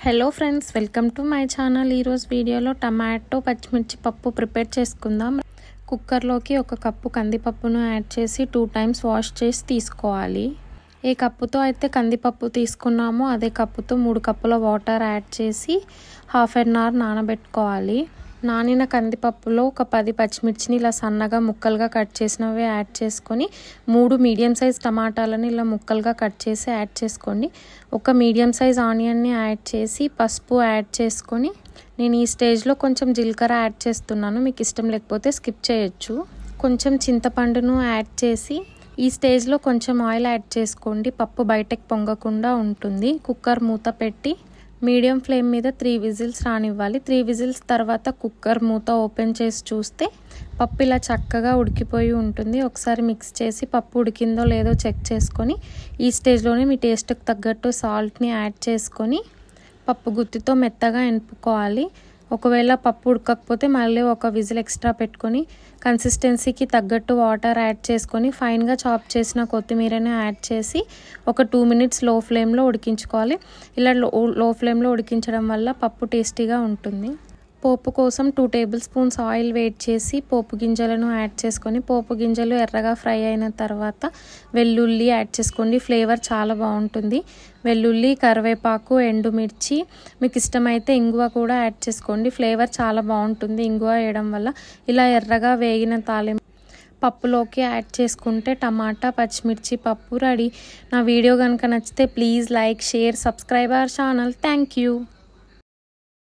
Hello friends, welcome to my channel. ఈరోజు వీడియోలో tomato పచ్చిమిర్చి పప్పు ప్రిపేర్ చేసుకుందాం. కుక్కర్లోకి 1 కప్పు కందిపప్పును యాడ్ చేసి 2 టైమ్స్ వాష్ చేసి తీసుకోవాలి. ఏ కప్పుతో అయితే కందిపప్పు తీసుకున్నామో అదే కప్పుతో 3 కప్పుల వాటర్ యాడ్ చేసి హాఫ్ అన్ అవర్ నానబెట్టుకోవాలి. నానిన కందిపప్పులో ఒక 10 పచ్చిమిర్చిని ఇలా సన్నగా ముక్కలుగా కట్ చేసినవి యాడ్ చేసుకొని 3 మీడియం సైజ్ టమాటాలను ఇలా ముక్కలుగా కట్ చేసి యాడ్ చేసుకోండి. ఒక మీడియం సైజ్ ఆనియన్ని యాడ్ చేసి పసుపు యాడ్ చేసుకొని నేను ఈ స్టేజ్లో కొంచెం జీలకర్ర యాడ్ చేస్తున్నాను. మీకు ఇష్టం లేకపోతే స్కిప్ చేయొచ్చు. కొంచెం చింతపండును యాడ్ చేసి ఈ స్టేజ్లో కొంచెం ఆయిల్ యాడ్ చేసుకోండి. పప్పు బయటకు పొంగకుండా ఉంటుంది. కుక్కర్ మూత పెట్టి మీడియం ఫ్లేమ్ మీద 3 విజిల్స్ రానివ్వాలి. 3 విజిల్స్ తర్వాత కుక్కర్ మూత ఓపెన్ చేసి చూస్తే పప్పు ఇలా చక్కగా ఉడికిపోయి ఉంటుంది. ఒకసారి మిక్స్ చేసి పప్పు ఉడికిందో లేదో చెక్ చేసుకొని ఈ స్టేజ్లోనే మీ టేస్ట్కి తగ్గట్టు సాల్ట్ని యాడ్ చేసుకొని పప్పు గుత్తితో మెత్తగా ఎనుపుకోవాలి. ఒకవేళ పప్పు ఉడకకపోతే మళ్ళీ 1 విజిల్ ఎక్స్ట్రా పెట్టుకొని కన్సిస్టెన్సీకి తగ్గట్టు వాటర్ యాడ్ చేసుకొని ఫైన్గా చాప్ చేసిన కొత్తిమీరని యాడ్ చేసి ఒక 2 మినిట్స్ లో ఫ్లేమ్లో ఉడికించుకోవాలి. ఇలా లో ఫ్లేమ్లో ఉడికించడం వల్ల పప్పు టేస్టీగా ఉంటుంది. పోపు కోసం 2 టేబుల్ స్పూన్స్ ఆయిల్ వేడి చేసి పోపు గింజలను యాడ్ చేసుకొని పోపు గింజలు ఎర్రగా ఫ్రై అయిన తర్వాత వెల్లుల్లి యాడ్ చేసుకోండి. ఫ్లేవర్ చాలా బాగుంటుంది. వెల్లుల్లి, కరివేపాకు, ఎండుమిర్చి, మీకు ఇష్టమైతే ఇంగువ కూడా యాడ్ చేసుకోండి. ఫ్లేవర్ చాలా బాగుంటుంది ఇంగువ వేయడం వల్ల. ఇలా ఎర్రగా వేగిన తాలింపు పప్పులోకి యాడ్ చేసుకుంటే టమాటా పచ్చిమిర్చి పప్పు రెడీ. నా వీడియో కనుక నచ్చితే please like, share, subscribe our channel. Thank you.